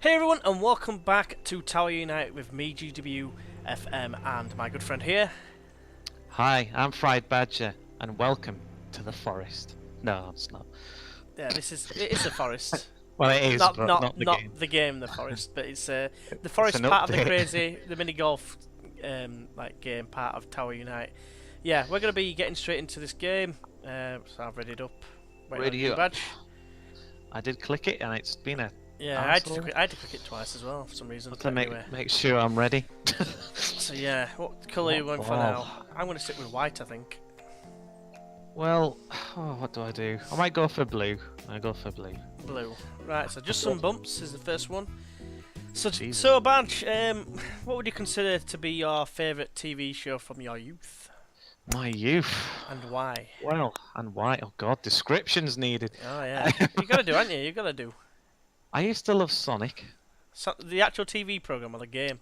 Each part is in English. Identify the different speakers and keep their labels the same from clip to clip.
Speaker 1: Hey everyone, and welcome back to Tower Unite with me, GW, FM, and my good friend here.
Speaker 2: Hi, I'm Friedbadger, and welcome to the forest. No, it's not.
Speaker 1: Yeah, it is the forest.
Speaker 2: Well, it is,
Speaker 1: Not
Speaker 2: but
Speaker 1: not
Speaker 2: not the
Speaker 1: not
Speaker 2: game.
Speaker 1: the game, the forest, but it's the
Speaker 2: It's
Speaker 1: forest
Speaker 2: an
Speaker 1: part of the
Speaker 2: update.
Speaker 1: the mini golf like game part of Tower Unite. Yeah, we're gonna be getting straight into this game. So I've read it up. Waiting on
Speaker 2: Ready
Speaker 1: you,
Speaker 2: up.
Speaker 1: badge.
Speaker 2: I did click it, and it's been a.
Speaker 1: Yeah, I had to click it twice as well for some reason.
Speaker 2: To
Speaker 1: But
Speaker 2: make
Speaker 1: anyway.
Speaker 2: make sure I'm ready.
Speaker 1: So yeah, what colour are you going for now? I'm gonna stick with white, I think.
Speaker 2: Well, what do I do? I might go for blue. I go for blue.
Speaker 1: Blue. Right, so just some bumps is the first one. So,
Speaker 2: Jesus.
Speaker 1: so Badge, what would you consider to be your favourite TV show from your youth,
Speaker 2: My youth.
Speaker 1: and why?
Speaker 2: Well, and why? Oh God, descriptions needed.
Speaker 1: Oh yeah, you gotta do, haven't you? You gotta do.
Speaker 2: I used to love Sonic.
Speaker 1: So, the actual TV program or the game,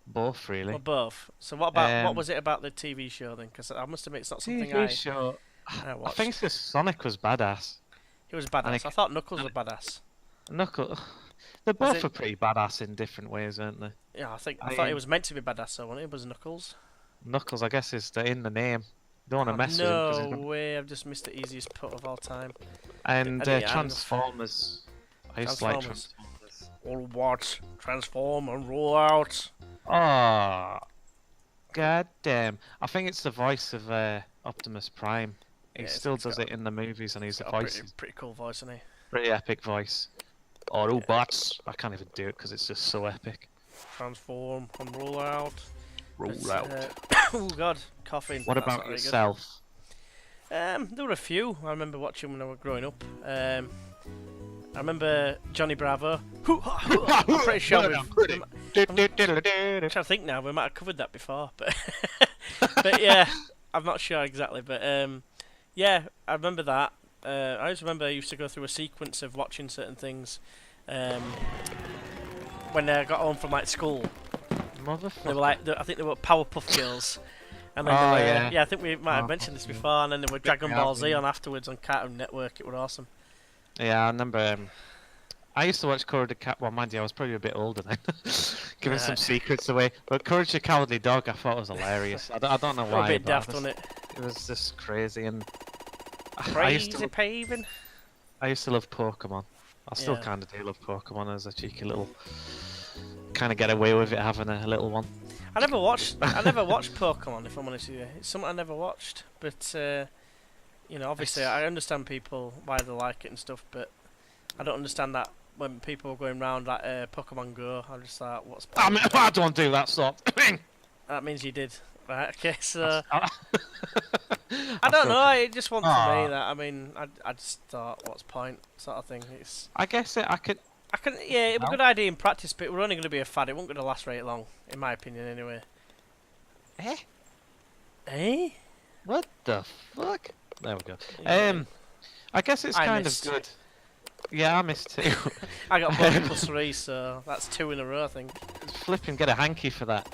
Speaker 2: Both, really.
Speaker 1: or both. So what about what
Speaker 2: Um,
Speaker 1: was it about the TV show then? Because I must admit it's not something
Speaker 2: TV show.
Speaker 1: I
Speaker 2: I
Speaker 1: watched.
Speaker 2: think it's because Sonic was badass.
Speaker 1: It was badass.
Speaker 2: Sonic-
Speaker 1: I thought Knuckles was badass.
Speaker 2: Knuckles. They're
Speaker 1: Was
Speaker 2: both
Speaker 1: it-
Speaker 2: are pretty badass in different ways, aren't they?
Speaker 1: Yeah, I thought it was meant to be badass. So when it was Knuckles.
Speaker 2: Knuckles, I guess, is in the name. Don't want to
Speaker 1: Oh,
Speaker 2: mess with him. 'Cause
Speaker 1: no
Speaker 2: he's
Speaker 1: way! I've just missed the easiest putt of all time.
Speaker 2: And
Speaker 1: I didn't get
Speaker 2: Transformers. I used to like
Speaker 1: Transformers.
Speaker 2: Transformers.
Speaker 1: All what? Transform and roll out.
Speaker 2: Oh, god damn. I think it's the voice of Optimus Prime. He
Speaker 1: Yeah,
Speaker 2: still
Speaker 1: it's
Speaker 2: does
Speaker 1: got-
Speaker 2: it in the movies, and he's the
Speaker 1: Got a
Speaker 2: voice.
Speaker 1: pretty cool voice, isn't he?
Speaker 2: Pretty epic voice. Autobots. I can't even do it because it's just so epic.
Speaker 1: Transform and roll out.
Speaker 2: Roll
Speaker 1: It's,
Speaker 2: out.
Speaker 1: Oh god, coughing.
Speaker 2: What
Speaker 1: That's not
Speaker 2: about
Speaker 1: very good.
Speaker 2: yourself?
Speaker 1: There were a few I remember watching when I was growing up. I remember Johnny Bravo. I'm pretty sure I'm trying to think now. We might have covered that before, but but yeah, I'm not sure exactly. But yeah, I remember that. I just remember I used to go through a sequence of watching certain things when I got home from like school. They were
Speaker 2: Motherfucker.
Speaker 1: like, I think they were Powerpuff Girls. And then
Speaker 2: Oh,
Speaker 1: they were,
Speaker 2: yeah.
Speaker 1: I think we might have mentioned this before. And then there were Dragon
Speaker 2: me
Speaker 1: Ball
Speaker 2: out,
Speaker 1: Z
Speaker 2: yeah.
Speaker 1: on afterwards on Cartoon Network. It was awesome.
Speaker 2: Yeah, I remember. I used to watch Courage the Cat. Well, mind you, I was probably a bit older then, giving some
Speaker 1: Right.
Speaker 2: secrets away. But Courage the Cowardly Dog, I thought was hilarious. I don't know
Speaker 1: A
Speaker 2: why.
Speaker 1: bit
Speaker 2: but I
Speaker 1: daft,
Speaker 2: just-
Speaker 1: wasn't it?
Speaker 2: It was just crazy, and I
Speaker 1: Crazy
Speaker 2: used to.
Speaker 1: paving.
Speaker 2: I used to love Pokemon. I still
Speaker 1: Yeah.
Speaker 2: kind of do love Pokemon as a cheeky little. Kind of get away with it having a little one.
Speaker 1: I never watched Pokemon. If I'm honest with you, it's something I never watched. But you know, obviously, I understand people why they like it and stuff. But I don't understand that when people were going around like Pokemon Go. I just thought, what's
Speaker 2: I mean, I don't do that sort of thing.
Speaker 1: that means you did, right? Okay, so.
Speaker 2: I
Speaker 1: I don't
Speaker 2: feel-
Speaker 1: know. It just wasn't for
Speaker 2: Aw.
Speaker 1: me. That I mean, I just thought, what's the point, sort of thing. It's
Speaker 2: I guess I could.
Speaker 1: I can yeah, it was a
Speaker 2: No.
Speaker 1: good idea in practice, but it were only going to be a fad. It wasn't going to last very long, in my opinion, anyway.
Speaker 2: Eh?
Speaker 1: Eh?
Speaker 2: What the fuck? There we go.
Speaker 1: Yeah.
Speaker 2: I guess it's
Speaker 1: I
Speaker 2: kind
Speaker 1: missed.
Speaker 2: of good. Yeah, I missed too.
Speaker 1: I got both plus 3, so that's 2 in a row, I think.
Speaker 2: Flipping get a hanky for that.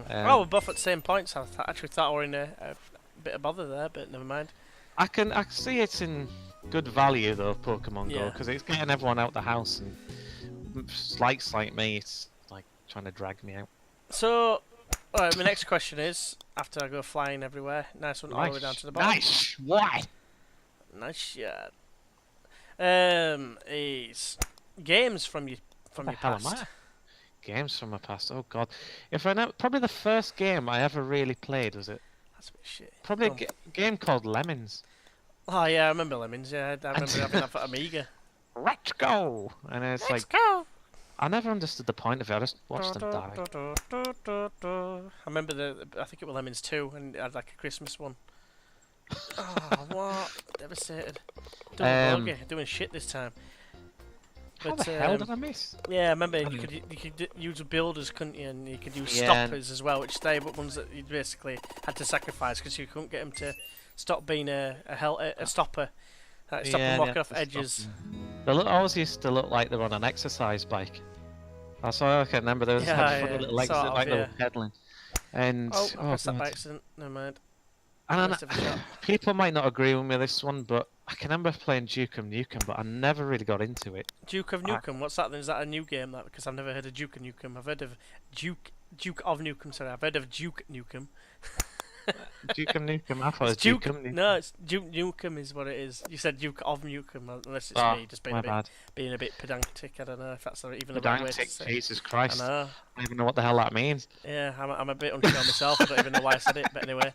Speaker 1: Oh, we're both at the same points. I actually thought we were in a bit of bother there, but never mind.
Speaker 2: I see it's in good value though, Pokemon Go,
Speaker 1: Yeah.
Speaker 2: because it's getting everyone out the house, and likes like me, it's like trying to drag me out.
Speaker 1: So, alright, my next question is, after I go flying everywhere, nice one all the way down to the bottom.
Speaker 2: Nice. Why?
Speaker 1: Nice shot. Is games from your
Speaker 2: What the
Speaker 1: your
Speaker 2: hell am
Speaker 1: past.
Speaker 2: I? Games from my past. Oh god. If I know, probably the first game I ever really played was it.
Speaker 1: That's a bit shit.
Speaker 2: Probably a
Speaker 1: Oh.
Speaker 2: game called Lemons.
Speaker 1: Oh yeah, I remember Lemons. Yeah, I remember having that for Amiga.
Speaker 2: Let's go! And it's
Speaker 1: Let's
Speaker 2: like
Speaker 1: go.
Speaker 2: I never understood the point of it. I just watched them die.
Speaker 1: I remember I think it was Lemons 2, and it had like a Christmas one. Oh, what? Devastated. Doing shit this time.
Speaker 2: How
Speaker 1: But
Speaker 2: the hell did I miss?
Speaker 1: yeah, I remember
Speaker 2: I
Speaker 1: you could use builders, couldn't you? And you could use
Speaker 2: Yeah.
Speaker 1: stoppers as well, which they were ones that you basically had to sacrifice because you couldn't get them to stop being a stopper. Like, stop them
Speaker 2: Yeah,
Speaker 1: walking
Speaker 2: yeah,
Speaker 1: off
Speaker 2: to stop
Speaker 1: edges.
Speaker 2: They always used to look like they were on an exercise bike. That's all I can remember. They
Speaker 1: Yeah,
Speaker 2: had funny
Speaker 1: yeah,
Speaker 2: little legs
Speaker 1: sort
Speaker 2: that
Speaker 1: of,
Speaker 2: like they
Speaker 1: yeah.
Speaker 2: were pedaling. And
Speaker 1: Oh, I pressed that
Speaker 2: God.
Speaker 1: by accident. Never mind.
Speaker 2: And
Speaker 1: Must have a shot.
Speaker 2: people might not agree with me this one, but I can remember playing Duke of Nukem, but I never really got into it.
Speaker 1: Duke of Nukem. What's that then? Is that a new game? That because I've never heard of Duke of Nukem. I've heard of Duke of Nukem. Sorry, I've heard of Duke Nukem.
Speaker 2: Duke of Nukem. I thought it was
Speaker 1: It's Duke.
Speaker 2: Duke of Nukem.
Speaker 1: No, it's Duke Nukem is what it is. You said Duke of Nukem, unless it's me just being a bit pedantic. I don't know if that's even the right way to say.
Speaker 2: Jesus Christ!
Speaker 1: I know.
Speaker 2: I don't even know what the hell that means.
Speaker 1: Yeah, I'm a bit unsure myself. I don't even know why I said it, but anyway,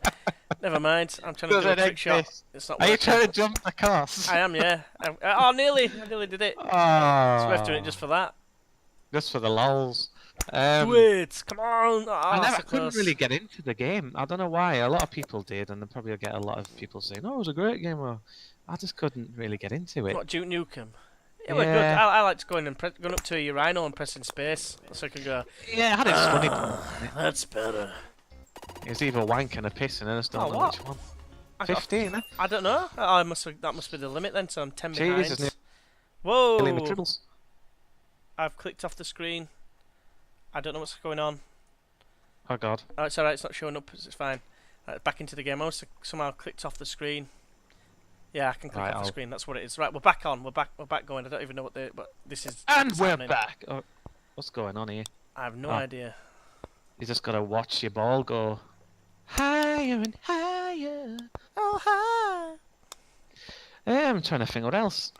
Speaker 1: never mind. I'm trying to do a trick shot. It's not
Speaker 2: Are
Speaker 1: working.
Speaker 2: you trying to jump the course?
Speaker 1: I am, yeah. Oh, nearly! I nearly did it.
Speaker 2: Oh.
Speaker 1: So we have to do it just for that.
Speaker 2: Just for the lols.
Speaker 1: Do it! Come on! Oh,
Speaker 2: I couldn't really get into the game. I don't know why. A lot of people did, and I probably get a lot of people saying, "Oh, it was a great game." Or I just couldn't really get into it.
Speaker 1: What, Duke Nukem? It was good. I liked going up to a urinal and pressing space, so I could go.
Speaker 2: Yeah, I had it funny.
Speaker 1: That's better.
Speaker 2: It was either wank and a piss, and I just don't know which one. 15, eh?
Speaker 1: I don't know. That must be the limit then. So I'm 10 behind.
Speaker 2: Jesus,
Speaker 1: Whoa! I've clicked off the screen. I don't know what's going on.
Speaker 2: Oh God.
Speaker 1: Oh, it's alright. It's not showing up. It's fine. Back into the game. I must have somehow clicked off the screen. Yeah, I can click off the screen. That's what it is. Right, we're back on. We're back going. I don't even know what this is.
Speaker 2: And we're
Speaker 1: happening.
Speaker 2: back. Oh, what's going on here?
Speaker 1: I have no idea.
Speaker 2: You just gotta watch your ball go higher and higher.
Speaker 1: Oh hi!
Speaker 2: I'm trying to think what else.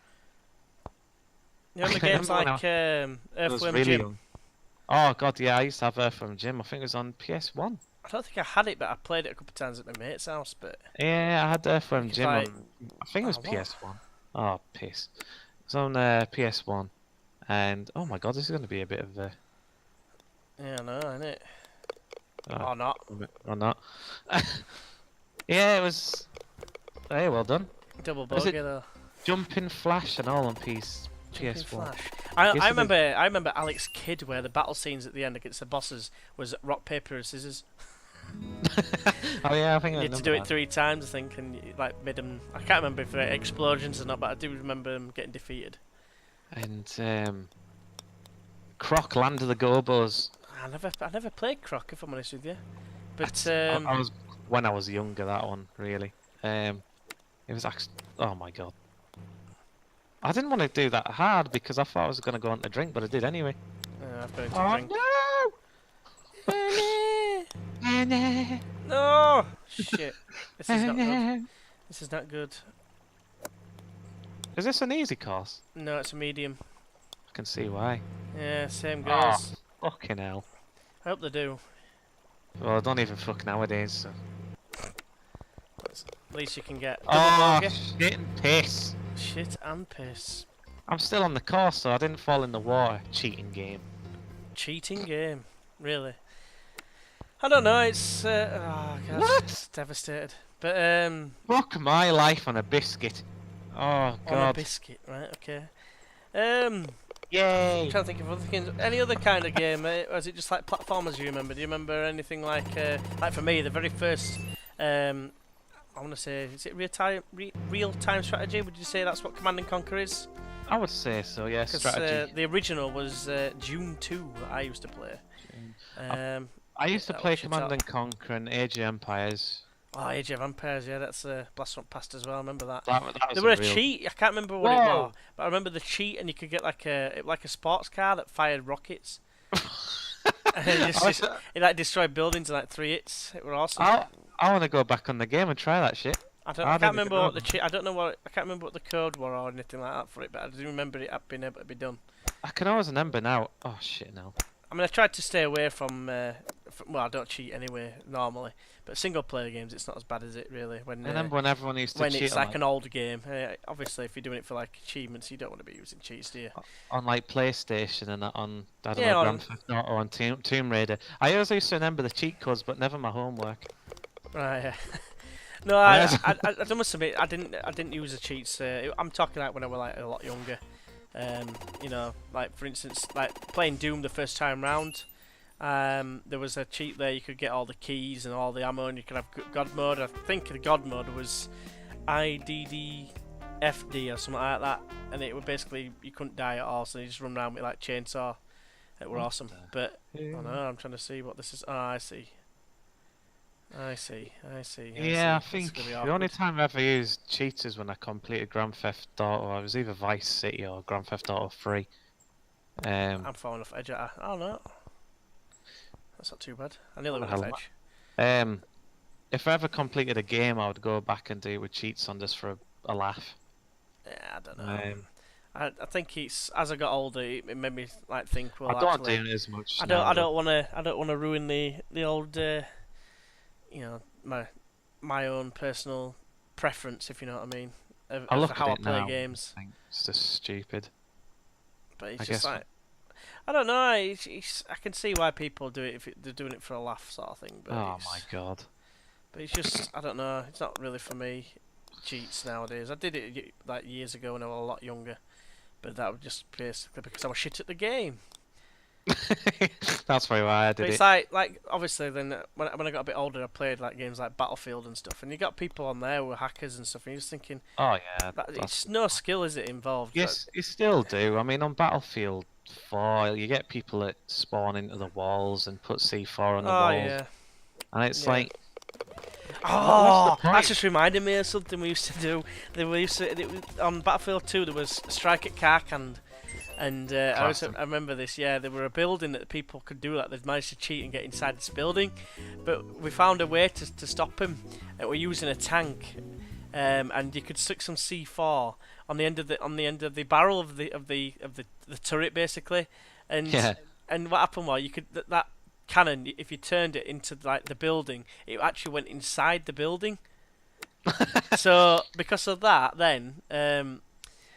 Speaker 1: You remember games like Earthworm Jim?
Speaker 2: Young. Oh God, yeah, I used to have Earthworm Jim. I think it was on PS1.
Speaker 1: I don't think I had it, but I played it a couple of times at my mate's house. But
Speaker 2: yeah, I had Earthworm Jim on. I think it was
Speaker 1: what?
Speaker 2: PS1. Oh piss! It was on PS1, and oh my God, this is going to be a bit of a.
Speaker 1: Yeah, I know, isn't it? Or not.
Speaker 2: Or not. Yeah, it was. Hey, well done.
Speaker 1: Double bogey though.
Speaker 2: Jumping Flash and all on PS1.
Speaker 1: Flash. I remember Alex Kidd, where the battle scenes at the end against the bosses was rock, paper, and scissors.
Speaker 2: Oh yeah, I think
Speaker 1: you
Speaker 2: I
Speaker 1: had to do it 3 times, I think, and like made them. I can't remember if they're explosions or not, but I do remember them getting defeated.
Speaker 2: And Croc Land of the Gobos.
Speaker 1: I never played Croc, if I'm honest with you. But
Speaker 2: I was when I was younger. That one really. It was actually. Oh my God. I didn't want to do that hard because I thought I was going to go on to drink, but I did anyway.
Speaker 1: I've got into drink.
Speaker 2: No!
Speaker 1: No! Shit. This is not good. This is not good.
Speaker 2: Is this an easy course?
Speaker 1: No, it's a medium.
Speaker 2: I can see why.
Speaker 1: Yeah, same goes.
Speaker 2: Oh, fucking hell.
Speaker 1: I hope they do.
Speaker 2: Well, I don't even fuck nowadays, so.
Speaker 1: At least you can get
Speaker 2: Oh, shit and piss.
Speaker 1: Shit and piss.
Speaker 2: I'm still on the course, so I didn't fall in the water. Cheating game.
Speaker 1: Cheating game? Really? I don't know, it's... oh, God,
Speaker 2: what?
Speaker 1: It's devastated. But,
Speaker 2: Fuck my life on a biscuit. Oh, God.
Speaker 1: On a biscuit, right, okay.
Speaker 2: Yay!
Speaker 1: I'm trying to think of other things. Any other kind of game? Or is it just like platformers you remember? Do you remember anything like for me, the very first... I want to say, is it real-time strategy? Would you say that's what Command and Conquer is?
Speaker 2: I would say so, yeah, strategy.
Speaker 1: The original was Dune 2 that I used to play.
Speaker 2: I used to play Command and Conquer and Age of Empires.
Speaker 1: Oh, Age of Empires, yeah, that's Blast from Past as well, I remember that.
Speaker 2: That was
Speaker 1: there were a cheat, I can't remember what it was, but I remember the cheat and you could get like a sports car that fired rockets. And it like destroyed buildings in like 3 hits. It were awesome.
Speaker 2: I want to go back on the game and try that shit.
Speaker 1: I can't remember what the cheat. I can't remember what the code were or anything like that for it, but I do remember it being able to be done.
Speaker 2: I can always remember now. Oh shit, no.
Speaker 1: I mean, I tried to stay away from well, I don't cheat anyway normally, but single player games, it's not as bad as it really. When
Speaker 2: I remember when everyone used to cheat.
Speaker 1: When it's like an old game, obviously, if you're doing it for like achievements, you don't want to be using cheats, do you?
Speaker 2: On like PlayStation and on I don't know, Grand Theft Auto or on Tomb Raider. I always used to remember the cheat codes, but never my homework.
Speaker 1: Right. Yeah. No, I must admit, I didn't use the cheats. I'm talking like when I was like a lot younger. You know, like for instance, like playing Doom the first time round. There was a cheat there. You could get all the keys and all the ammo, and you could have God mode. I think the God mode was IDDFD or something like that, and it would basically you couldn't die at all, so you just run around with like chainsaw. It were awesome. But I don't know, I'm trying to see what this is. Oh, I see. I see. I see.
Speaker 2: Yeah, I
Speaker 1: see.
Speaker 2: think
Speaker 1: That's really
Speaker 2: the only
Speaker 1: awkward.
Speaker 2: time I ever used cheats is when I completed Grand Theft Auto. I was either Vice City or Grand Theft Auto 3.
Speaker 1: I'm falling off edge. Oh no, that's not too bad. I nearly
Speaker 2: What
Speaker 1: went
Speaker 2: the
Speaker 1: off
Speaker 2: hell?
Speaker 1: edge.
Speaker 2: If I ever completed a game, I would go back and do it with cheats on just for a laugh.
Speaker 1: Yeah, I don't know.
Speaker 2: Um,
Speaker 1: I think it's as I got older, it made me like think.
Speaker 2: I
Speaker 1: Well,
Speaker 2: don't do
Speaker 1: actually,
Speaker 2: it as much
Speaker 1: I
Speaker 2: now, though.
Speaker 1: don't wanna ruin the old you know my own personal preference, if you know what I mean,
Speaker 2: I
Speaker 1: of
Speaker 2: look
Speaker 1: how
Speaker 2: at
Speaker 1: I
Speaker 2: it
Speaker 1: play
Speaker 2: now.
Speaker 1: games.
Speaker 2: I think it's just stupid.
Speaker 1: But it's
Speaker 2: I
Speaker 1: just
Speaker 2: guess.
Speaker 1: like I don't know. I can see why people do it if they're doing it for a laugh, sort of thing. But
Speaker 2: Oh my god.
Speaker 1: but it's just I don't know. It's not really for me. Cheats nowadays. I did it like years ago when I was a lot younger, but that was just basically because I was shit at the game.
Speaker 2: That's probably why I
Speaker 1: But
Speaker 2: did
Speaker 1: it's
Speaker 2: it.
Speaker 1: like obviously then when I got a bit older, I played like games like Battlefield and stuff, and you got people on there who are hackers and stuff, and you're just thinking
Speaker 2: Oh yeah,
Speaker 1: that
Speaker 2: that's.
Speaker 1: it's no skill, is it involved?
Speaker 2: Yes, you still do. I mean, on Battlefield 4, you get people that spawn into the walls and put C4 on the
Speaker 1: Oh
Speaker 2: walls,
Speaker 1: yeah,
Speaker 2: and it's
Speaker 1: yeah.
Speaker 2: like, what's the
Speaker 1: Oh, that
Speaker 2: point?
Speaker 1: just reminded me of something we used to do. On Battlefield 2 there was Strike at Karkand, and
Speaker 2: Classic.
Speaker 1: I remember this. Yeah, there were a building that people could do that. They'd managed to cheat and get inside this building, but we found a way to stop him. We're using a tank, and you could stick some C4 on the end of the barrel of the turret basically, and
Speaker 2: Yeah.
Speaker 1: and what happened was you could that cannon, if you turned it into like the building, it actually went inside the building. So because of that, then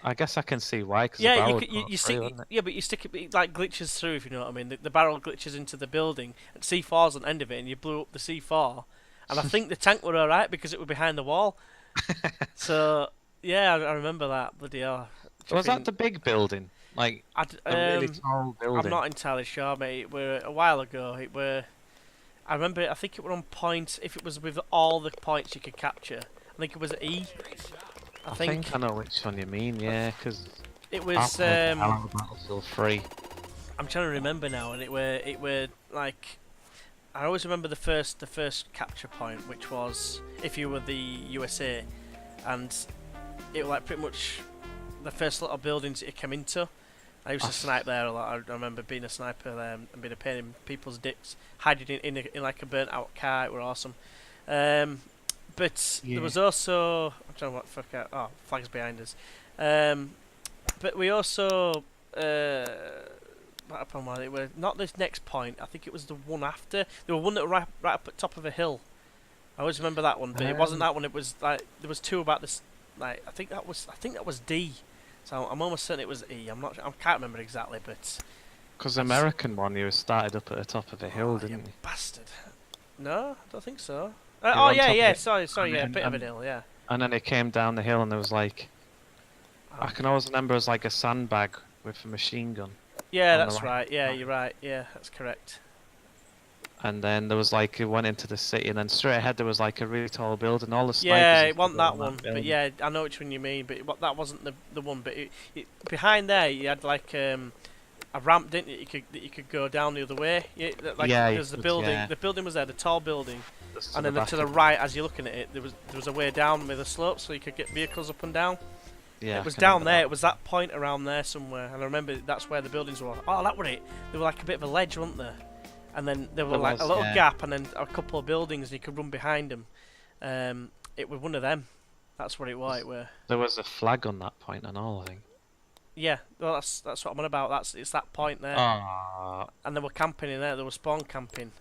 Speaker 2: I guess I can see why, because the
Speaker 1: yeah,
Speaker 2: barrel
Speaker 1: you
Speaker 2: would
Speaker 1: could
Speaker 2: go
Speaker 1: you
Speaker 2: through,
Speaker 1: stick
Speaker 2: wouldn't it?
Speaker 1: yeah, but you stick it like glitches through, if you know what I mean. The barrel glitches into the building, and C4's on the end of it, and you blew up the C4. And I think the tank were alright because it was behind the wall. So yeah, I remember that. Bloody hell.
Speaker 2: Was that the big building? Like, a really tall building?
Speaker 1: I'm not entirely sure, mate. It were a while ago. It were. I remember. I think it were on point. If it was with all the points you could capture, I think it was E.
Speaker 2: I think I know which one you mean, yeah, because
Speaker 1: it was.
Speaker 2: Battlefield 3.
Speaker 1: I'm trying to remember now, and it were like. I always remember the first capture point, which was if you were the USA, and it was like pretty much the first little buildings that you came into. I used to snipe there a lot. I remember being a sniper there and being a pain in people's dicks, hiding in like a burnt out car. It were awesome. But there was also I'm trying to what fuck out. Oh, flags behind us. But we also what happened was it were not this next point. I think it was the one after. There were one that were right up at top of a hill. I always remember that one, but it wasn't that one. It was like there was two about this. Like I think that was D. So I'm almost certain it was E. I'm not. I can't remember exactly, but
Speaker 2: Because the American one, you started up at the top of a hill,
Speaker 1: you
Speaker 2: didn't you?
Speaker 1: bastard. No, I don't think so.
Speaker 2: were
Speaker 1: Oh
Speaker 2: on top of
Speaker 1: yeah.
Speaker 2: it,
Speaker 1: Sorry.
Speaker 2: and
Speaker 1: Yeah, a
Speaker 2: then-
Speaker 1: bit of a
Speaker 2: and-
Speaker 1: hill. Yeah.
Speaker 2: And then it came down the hill, and there was like, I can always remember it was like a sandbag with a machine gun.
Speaker 1: Yeah,
Speaker 2: on the
Speaker 1: that's
Speaker 2: right
Speaker 1: right. Yeah,
Speaker 2: side.
Speaker 1: you're right. Yeah, that's correct.
Speaker 2: And then there was like, it went into the city, and then straight ahead there was like a really tall building. All the snipers
Speaker 1: Yeah,
Speaker 2: used
Speaker 1: it
Speaker 2: to
Speaker 1: wasn't
Speaker 2: go
Speaker 1: that
Speaker 2: on
Speaker 1: one, but
Speaker 2: building.
Speaker 1: yeah, I know which one you mean. But that wasn't the one. But behind there, you had like a ramp, didn't you? You could go down the other way. Yeah, like
Speaker 2: Yeah, you
Speaker 1: there's the
Speaker 2: could,
Speaker 1: building.
Speaker 2: yeah.
Speaker 1: The building was there, the tall building,
Speaker 2: Just
Speaker 1: and then
Speaker 2: back
Speaker 1: to the
Speaker 2: of-
Speaker 1: right, as you're looking at it, there was a way down with a slope, so you could get vehicles up and down.
Speaker 2: Yeah,
Speaker 1: It
Speaker 2: I
Speaker 1: was
Speaker 2: can
Speaker 1: down
Speaker 2: remember
Speaker 1: there.
Speaker 2: that.
Speaker 1: It was that point around there somewhere, and I remember that's where the buildings were. Oh, that were it. They were like a bit of a ledge, weren't there? And then there were
Speaker 2: There
Speaker 1: like a
Speaker 2: was,
Speaker 1: little
Speaker 2: yeah.
Speaker 1: gap, and then a couple of buildings, and you could run behind them. It was one of them. That's what it was. It were.
Speaker 2: There was a flag on that point and all, I think.
Speaker 1: Yeah, well, that's what I'm on about. It's that point there,
Speaker 2: Oh,
Speaker 1: and they were camping in there. They were spawn camping,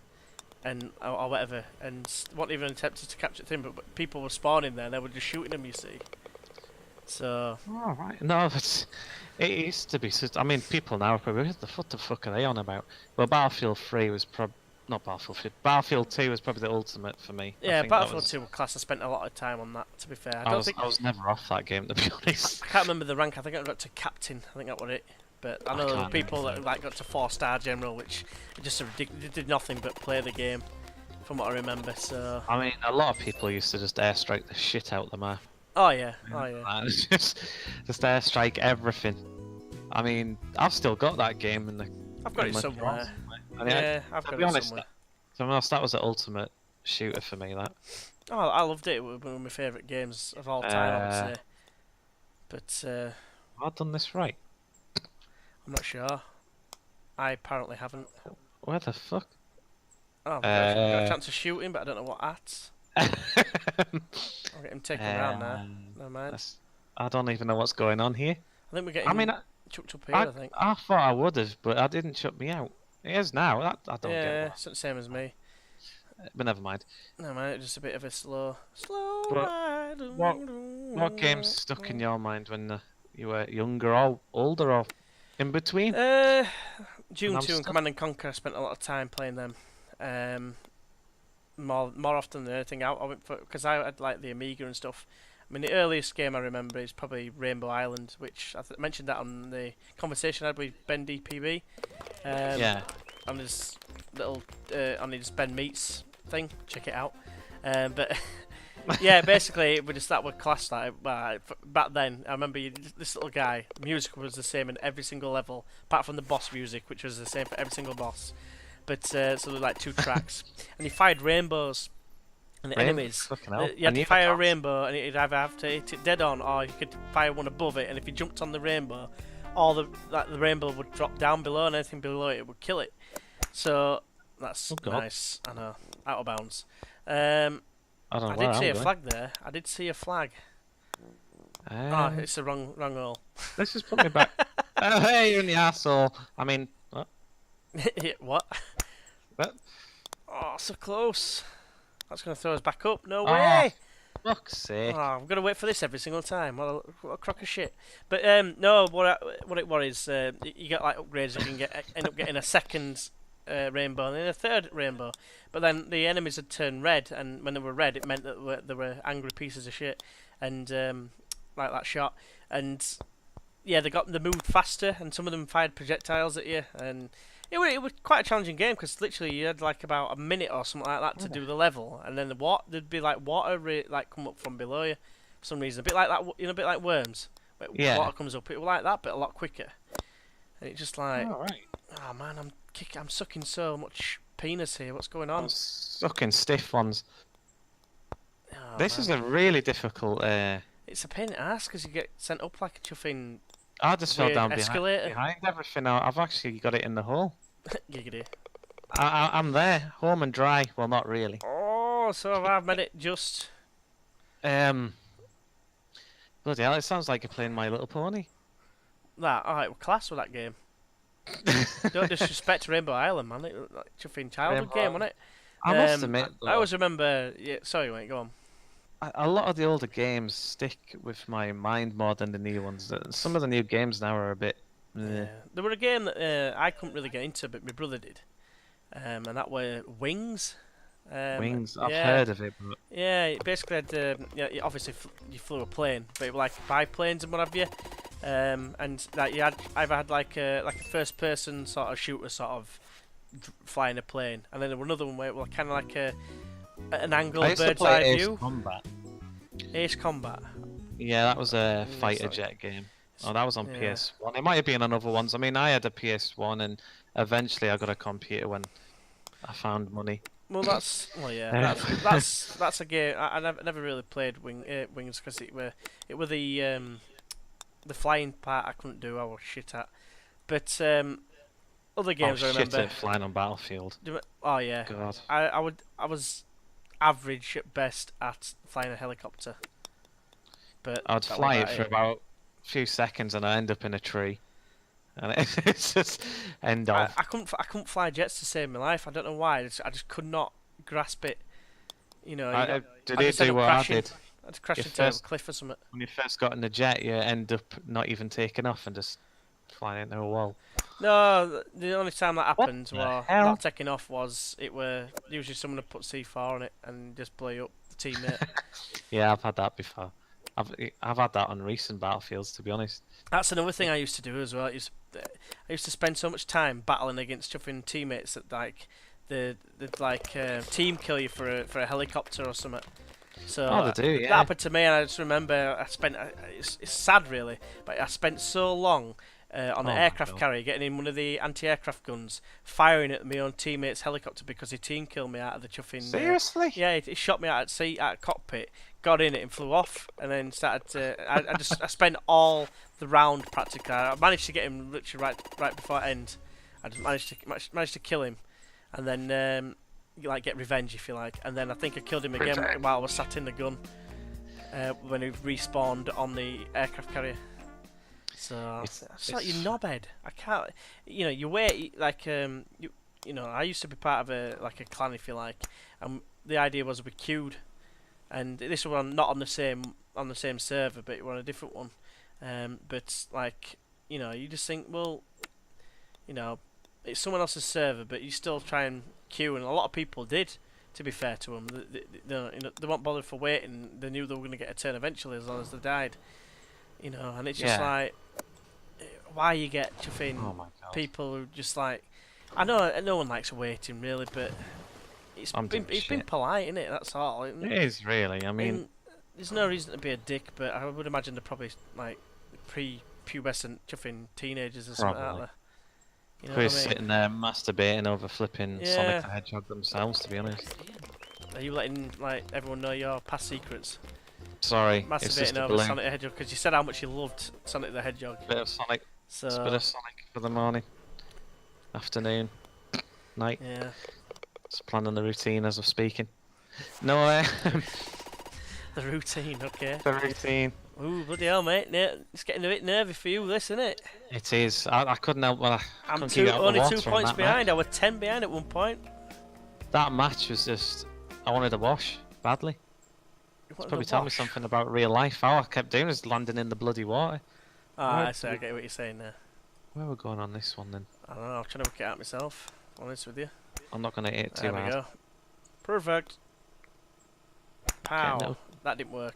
Speaker 1: and or whatever, and weren't even attempted to capture the thing. But people were spawning there. They were just shooting them. You see. So
Speaker 2: all right. No, it used to be. I mean, people now are probably, what the fuck are they on about? Well, Battlefield 3 was not Battlefield 3. Battlefield 2 was probably the ultimate for me. I
Speaker 1: yeah,
Speaker 2: think that
Speaker 1: Battlefield
Speaker 2: was-
Speaker 1: 2 class. I spent a lot of time on that. To be fair,
Speaker 2: I was never off that game, to be honest.
Speaker 1: I can't remember the rank. I think I got to captain. I think that was it. But I know there were
Speaker 2: can't
Speaker 1: people
Speaker 2: remember.
Speaker 1: that like got to 4-star general, which just did nothing but play the game, from what I remember. So
Speaker 2: I mean, a lot of people used to just airstrike the shit out the map.
Speaker 1: oh yeah.
Speaker 2: Just airstrike everything. I mean, I've still got that game in the.
Speaker 1: I've got
Speaker 2: in
Speaker 1: it
Speaker 2: my
Speaker 1: somewhere.
Speaker 2: drawer somewhere. And
Speaker 1: Yeah, I've
Speaker 2: to
Speaker 1: got
Speaker 2: be
Speaker 1: it
Speaker 2: honest,
Speaker 1: somewhere.
Speaker 2: to be honest, that was the ultimate shooter for me. That.
Speaker 1: Oh, I loved it. It was one of my favourite games of all time, I would say. But
Speaker 2: have I done this right?
Speaker 1: I'm not sure. I apparently haven't.
Speaker 2: Where the fuck?
Speaker 1: Oh, I've got a chance to shoot him, but I don't know what at. I'll get him taken around now. Never mind.
Speaker 2: I don't even know what's going on here.
Speaker 1: I think we're getting chucked up here, I think.
Speaker 2: I thought I would have, but I didn't chuck me out. It is now. I don't get
Speaker 1: Yeah,
Speaker 2: that.
Speaker 1: it's the same as me.
Speaker 2: But never mind.
Speaker 1: Never mind, just a bit of a slow
Speaker 2: But
Speaker 1: ride.
Speaker 2: What games stuck in your mind when you were younger or older or in between?
Speaker 1: Dune 2 and Command and Conquer, I spent a lot of time playing them. More often than anything out. I went for because I had like the Amiga and stuff. I mean, the earliest game I remember is probably Rainbow Island, which I mentioned that on the conversation I had with Ben DPB.
Speaker 2: Yeah.
Speaker 1: On his little on his Ben Meets thing. Check it out. But yeah, basically we just that were class like back then. I remember this little guy. Music was the same in every single level, apart from the boss music, which was the same for every single boss. But so there were like 2 tracks, and you fired rainbows. And the enemies, you had to fire a rainbow, and you'd either have to hit it dead on, or you could fire one above it. And if you jumped on the rainbow, all the rainbow would drop down below, and anything below it would kill it. So that's nice. I know, out of bounds. I did see a flag there. I did see a flag. Oh, it's the wrong hole.
Speaker 2: Let's just put me back. Oh, hey, you're in the asshole. I mean, what?
Speaker 1: What?
Speaker 2: What?
Speaker 1: Oh, so close. That's going to throw us back up. No way!
Speaker 2: Fuck's sake.
Speaker 1: Oh, I've got to wait for this every single time. What a crock of shit. But no, what it was you get like upgrades. You can end up getting a second rainbow and then a third rainbow. But then the enemies had turned red, and when they were red, it meant that they were angry pieces of shit. And like that shot. And yeah, they moved faster, and some of them fired projectiles at you, and it was quite a challenging game because literally you had like about a minute or something like that to do the level, and then there'd be like water like come up from below you for some reason, a bit like that, a bit like Worms. Where water comes up, it was like that, but a lot quicker. And it's just like, oh man, I'm sucking so much penis here. What's going on?
Speaker 2: I'm sucking stiff ones.
Speaker 1: Oh,
Speaker 2: this is a really difficult.
Speaker 1: It's a pain in the ass because you get sent up like a chuffing.
Speaker 2: I just fell down
Speaker 1: escalator.
Speaker 2: behind everything. I've actually got it in the hole.
Speaker 1: Giggity.
Speaker 2: I'm there, home and dry. Well, not really.
Speaker 1: Oh, so I've made it just.
Speaker 2: Bloody hell! It sounds like you're playing My Little Pony.
Speaker 1: Alright, we're class with that game. Don't disrespect Rainbow Island, man. It was like a chuffing childhood game, wasn't it?
Speaker 2: I must admit,
Speaker 1: I always remember. Yeah, sorry, mate. Go on.
Speaker 2: A lot of the older games stick with my mind more than the new ones. Some of the new games now are a bit.
Speaker 1: Yeah. There were a game that I couldn't really get into, but my brother did, and that were Wings.
Speaker 2: Wings, I've heard of it. But...
Speaker 1: Yeah, it basically had. Obviously you flew a plane, but it was like biplanes and what have you. And that you had either had like a first-person sort of shooter, sort of flying a plane, and then there was another one where it was kind of like an angle bird's eye view. Ace Combat.
Speaker 2: Yeah, that was a fighter jet game. Oh, that was on PS1. It might have been on other ones. I mean, I had a PS1, and eventually I got a computer when I found money.
Speaker 1: Well, that's a game. I never really played Wings because it were the flying part I couldn't do. I was shit at. But other games I remember.
Speaker 2: Shit at flying on Battlefield.
Speaker 1: Oh yeah.
Speaker 2: God.
Speaker 1: I was average at best at flying a helicopter. But
Speaker 2: I'd fly it for about a few seconds and I end up in a tree. And it's just end off.
Speaker 1: I couldn't fly jets to save my life. I don't know why. I just could not grasp it. You know.
Speaker 2: Did you do what I did?
Speaker 1: I just crashed into a cliff or something.
Speaker 2: When you first got in the jet, you end up not even taking off and just flying into a wall.
Speaker 1: No, the only time that happened, not taking off, was it were usually someone would put C4 on it and just blow up the teammate.
Speaker 2: Yeah, I've had that before. I've had that on recent Battlefields, to be honest. That's
Speaker 1: another thing I used to do as well. I used to spend so much time battling against chuffing teammates that they'd team kill you for a helicopter or something. So
Speaker 2: they do, yeah.
Speaker 1: That happened to me, and I just remember it's sad really, but I spent so long on the
Speaker 2: Oh my
Speaker 1: aircraft
Speaker 2: God.
Speaker 1: carrier, getting in one of the anti-aircraft guns, firing at my own teammate's helicopter because he team killed me out of the chuffing.
Speaker 2: Seriously?
Speaker 1: Yeah, he shot me out at sea, out of cockpit, got in it and flew off, and then started to. I spent all the round practically. I managed to get him literally right before end. I just managed to kill him, and then like get revenge if you like, and then I think I killed him again while I was sat in the gun when he respawned on the aircraft carrier. So it's like you knobhead. I can't. You know, you wait like you know. I used to be part of a clan if you like, and the idea was we queued, and this was not on the same server, but we're on a different one. But like you know, you just think, well, you know, it's someone else's server, but you still try and queue, and a lot of people did. To be fair to them, they weren't bothered for waiting. They knew they were going to get a turn eventually, as long as they died. You know, and it's just like, why you get chuffing people who just like, I know no one likes waiting really, but it's been polite, isn't it? That's all. It
Speaker 2: is really. I mean,
Speaker 1: there's no reason to be a dick, but I would imagine they're probably like pre-pubescent chuffing teenagers or something like that. You know
Speaker 2: who is sitting there masturbating over flipping
Speaker 1: Yeah.
Speaker 2: Sonic the Hedgehog themselves, to be honest.
Speaker 1: Are you letting like everyone know your past secrets?
Speaker 2: Sorry, it's just
Speaker 1: Masturbating
Speaker 2: a
Speaker 1: over
Speaker 2: balloon.
Speaker 1: Sonic the Hedgehog because you said how much you loved Sonic the Hedgehog.
Speaker 2: Bit of Sonic.
Speaker 1: So
Speaker 2: It's a bit of Sonic for the morning, afternoon, night.
Speaker 1: yeah,
Speaker 2: Just planning the routine as I'm speaking. No,
Speaker 1: the routine. Okay.
Speaker 2: the routine.
Speaker 1: Ooh, bloody hell, mate! It's getting a bit nervy for you, this, isn't it?
Speaker 2: It is. I couldn't help. Well, I
Speaker 1: I'm
Speaker 2: couldn't keep it out of the
Speaker 1: only
Speaker 2: water
Speaker 1: 2
Speaker 2: on
Speaker 1: points
Speaker 2: that
Speaker 1: behind.
Speaker 2: match.
Speaker 1: I was 10 behind at one point.
Speaker 2: That match was just. I wanted a wash badly.
Speaker 1: What
Speaker 2: Probably
Speaker 1: the
Speaker 2: tell me
Speaker 1: wash?
Speaker 2: something about real life. All I kept doing was landing in the bloody water.
Speaker 1: Ah, I see. I get what you're saying there.
Speaker 2: Where are we going on this one then?
Speaker 1: I don't know. I'm trying to work it out myself. Honest with you.
Speaker 2: I'm not going to hit it too
Speaker 1: There we
Speaker 2: hard.
Speaker 1: go. Perfect. Pow.
Speaker 2: no-
Speaker 1: That didn't work.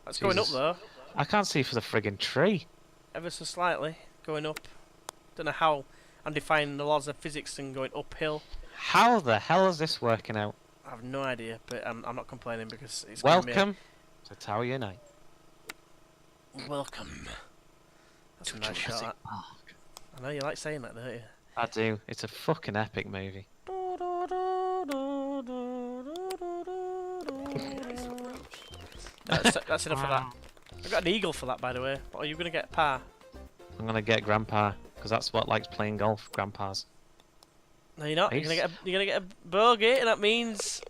Speaker 1: That's going up
Speaker 2: Jesus.
Speaker 1: though.
Speaker 2: I can't see for the friggin' tree.
Speaker 1: Ever so slightly. Going up. Don't know how I'm defying the laws of physics and going uphill.
Speaker 2: How the hell is this working out?
Speaker 1: I have no idea, but I'm not complaining because it's giving me
Speaker 2: Welcome to Tower Unite.
Speaker 1: Welcome. That's a nice
Speaker 2: Jurassic
Speaker 1: shot.
Speaker 2: Park.
Speaker 1: I know you like saying that, don't you?
Speaker 2: I do. It's a fucking epic movie.
Speaker 1: That's enough of that. I got an eagle for that, by the way. But are you gonna get a par?
Speaker 2: I'm gonna get Grandpa because that's what likes playing golf. Grandpas.
Speaker 1: No, you're not.
Speaker 2: Nice.
Speaker 1: You're gonna get a bogey, and that means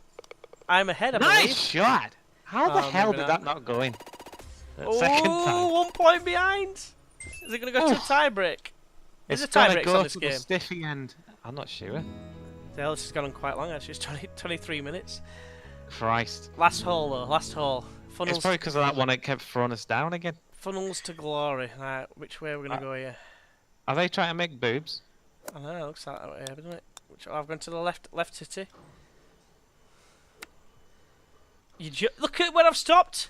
Speaker 1: I'm ahead. I
Speaker 2: Nice
Speaker 1: believe.
Speaker 2: shot. How the
Speaker 1: Oh,
Speaker 2: hell
Speaker 1: maybe
Speaker 2: did
Speaker 1: not.
Speaker 2: that not go in? That
Speaker 1: Oh,
Speaker 2: second time.
Speaker 1: 1 point behind. Is it gonna go to a tie break? Is
Speaker 2: It's
Speaker 1: a tie
Speaker 2: gonna
Speaker 1: break
Speaker 2: go
Speaker 1: on this
Speaker 2: to
Speaker 1: game?
Speaker 2: the stiffy end. I'm not sure.
Speaker 1: The hell, this has gone on quite long. Actually, it's 23 minutes.
Speaker 2: Christ.
Speaker 1: Last hole though. Last hole.
Speaker 2: It's
Speaker 1: Funnels.
Speaker 2: probably because of that one. It kept throwing us down again.
Speaker 1: Funnels to glory. Right, which way are we gonna go here?
Speaker 2: Are they trying to make boobs?
Speaker 1: I know. It looks like that way, doesn't it? Which I've gone to the left city. Look at where I've stopped.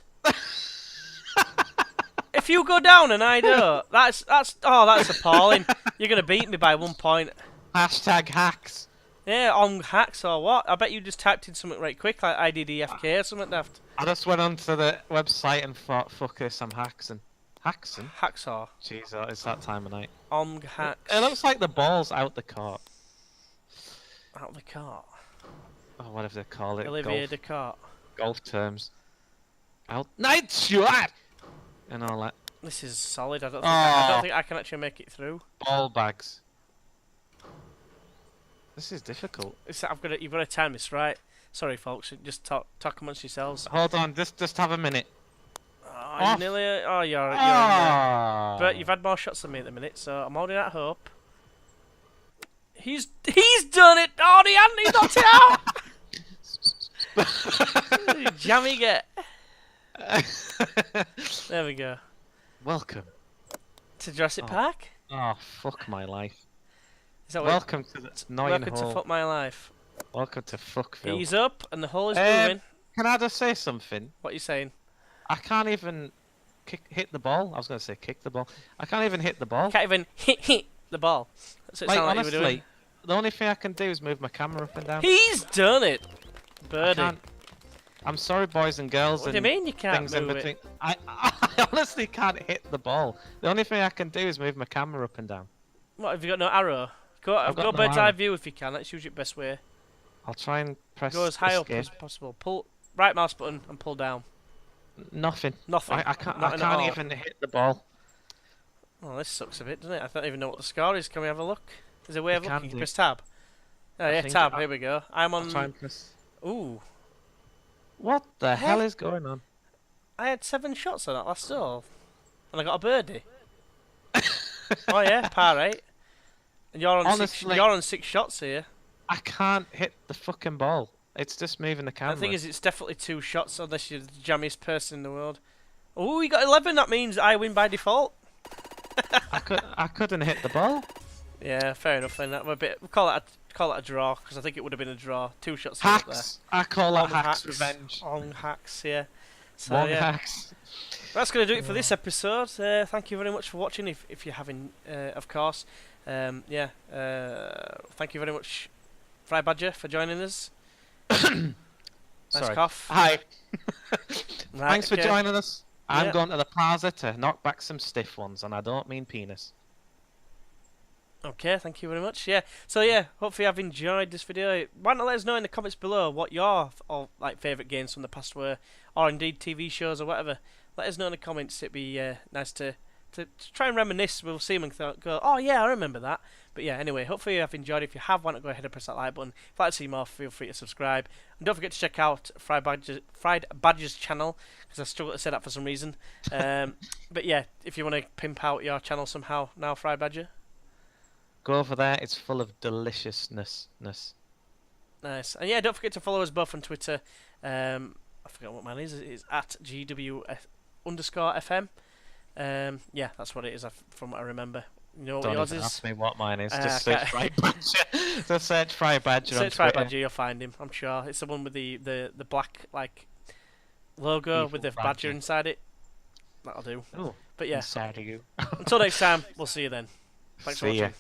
Speaker 1: If you go down and I don't, that's appalling. You're gonna beat me by 1 point.
Speaker 2: Hashtag hacks.
Speaker 1: Yeah, on hacks or what? I bet you just typed in something right quick, like IDDFK or something daft.
Speaker 2: I just went onto the website and thought, fuck this, I'm haxing. Haxing?
Speaker 1: Hacksaw.
Speaker 2: Jeez, it's that time of night.
Speaker 1: Hacks.
Speaker 2: It looks like the ball's out the court.
Speaker 1: Out of the cart.
Speaker 2: Oh, whatever they call it.
Speaker 1: Olivier Descartes.
Speaker 2: Golf terms. Out. Night shot! And all that.
Speaker 1: This is solid. I don't think I can actually make it through.
Speaker 2: Ball bags. This is difficult.
Speaker 1: You've got to time this right. Sorry, folks. Just talk amongst yourselves.
Speaker 2: Hold on, just have a minute.
Speaker 1: Oh,
Speaker 2: Off.
Speaker 1: you're nearly. Oh, you're in there.
Speaker 2: Oh.
Speaker 1: But you've had more shots than me at the minute, so I'm holding out hope. He's done it. Oh, he knocked it out. Jammy get. There we go.
Speaker 2: Welcome.
Speaker 1: To Jurassic Park.
Speaker 2: Oh, fuck my life.
Speaker 1: Is that
Speaker 2: Welcome to the
Speaker 1: welcome
Speaker 2: hole.
Speaker 1: to Fuck My Life.
Speaker 2: Welcome to Fuckville.
Speaker 1: He's up and the hole is moving.
Speaker 2: Can I just say something?
Speaker 1: What are you saying?
Speaker 2: I can't even hit the ball. I was going to say kick the ball. I can't even hit the ball.
Speaker 1: Can't even hit the ball. That's what it
Speaker 2: Like,
Speaker 1: sounded like
Speaker 2: honestly,
Speaker 1: you were doing.
Speaker 2: the only thing I can do is move my camera up and down.
Speaker 1: He's done it.
Speaker 2: I
Speaker 1: Birdie.
Speaker 2: can't. I'm sorry, boys and girls.
Speaker 1: What do you mean you can't
Speaker 2: things in
Speaker 1: move
Speaker 2: between.
Speaker 1: it?
Speaker 2: I honestly can't hit the ball. The only thing I can do is move my camera up and down.
Speaker 1: What, have you got no arrow? Go
Speaker 2: no
Speaker 1: bird's
Speaker 2: arrow.
Speaker 1: eye view if you can. That's usually the best way.
Speaker 2: I'll try and press
Speaker 1: Go as high up
Speaker 2: escape.
Speaker 1: as possible. Pull right mouse button and pull down.
Speaker 2: Nothing.
Speaker 1: Nothing.
Speaker 2: I can't.
Speaker 1: Nothing
Speaker 2: I
Speaker 1: at
Speaker 2: can't
Speaker 1: all.
Speaker 2: even hit the ball.
Speaker 1: Oh, this sucks a bit, doesn't it? I don't even know what the score is. Can we have a look? Is there a way of
Speaker 2: You
Speaker 1: looking?
Speaker 2: can do.
Speaker 1: Press tab. Oh yeah,
Speaker 2: think
Speaker 1: tab. Here we go. I'm
Speaker 2: I'll try
Speaker 1: on.
Speaker 2: and press.
Speaker 1: Ooh,
Speaker 2: What the hell is going on?
Speaker 1: I had 7 shots on that last hole, and I got a birdie. Oh yeah, par 8. And you're on
Speaker 2: Honestly-
Speaker 1: you're on 6 shots here.
Speaker 2: I can't hit the fucking ball. It's just moving the camera.
Speaker 1: The thing is, it's definitely 2 shots unless you're the jammiest person in the world. Oh, you got 11. That means I win by default.
Speaker 2: I couldn't hit the ball.
Speaker 1: Yeah, fair enough. Then that we'll call that a draw because I think it would have been a draw. 2 shots up there.
Speaker 2: Hacks. I call that
Speaker 1: On
Speaker 2: hacks revenge.
Speaker 1: On hacks, yeah. So
Speaker 2: One
Speaker 1: yeah,
Speaker 2: hacks.
Speaker 1: that's going to do it for this episode. Thank you very much for watching. If you're having, of course, thank you very much, Friedbadger, for joining us. Nice
Speaker 2: Sorry.
Speaker 1: cough.
Speaker 2: Hi.
Speaker 1: Right,
Speaker 2: Thanks for
Speaker 1: okay.
Speaker 2: joining us. I'm
Speaker 1: Yeah.
Speaker 2: going to the plaza to knock back some stiff ones, and I don't mean penis.
Speaker 1: Okay, thank you very much. Yeah, so yeah, hopefully you've enjoyed this video. Why not let us know in the comments below what your favourite games from the past were, or indeed TV shows or whatever. Let us know in the comments. It'd be nice to try and reminisce. We'll see them and go, oh yeah, I remember that. But yeah, anyway, hopefully you've enjoyed. If you have, why not go ahead and press that like button. If you'd like to see more, feel free to subscribe. And don't forget to check out Friedbadger's channel, because I struggle to say that for some reason. But yeah, if you want to pimp out your channel somehow now, Friedbadger.
Speaker 2: Go over there. It's full of deliciousness.
Speaker 1: Nice. And yeah, don't forget to follow us both on Twitter. I forgot what mine is. It's at GW_FM. Yeah, that's what it is from what I remember. You know what
Speaker 2: Don't
Speaker 1: yours
Speaker 2: even
Speaker 1: is?
Speaker 2: ask me what mine is.
Speaker 1: I
Speaker 2: Just search
Speaker 1: can't-
Speaker 2: Friedbadger. Just search Friedbadger on
Speaker 1: Search
Speaker 2: Twitter.
Speaker 1: Friedbadger, you'll find him. I'm sure it's the one with the black logo
Speaker 2: Evil
Speaker 1: with the badger
Speaker 2: badger.
Speaker 1: inside it. That'll do.
Speaker 2: Ooh,
Speaker 1: But yeah,
Speaker 2: inside of you.
Speaker 1: until next time, we'll see you then. Thanks for
Speaker 2: See ya.
Speaker 1: watching.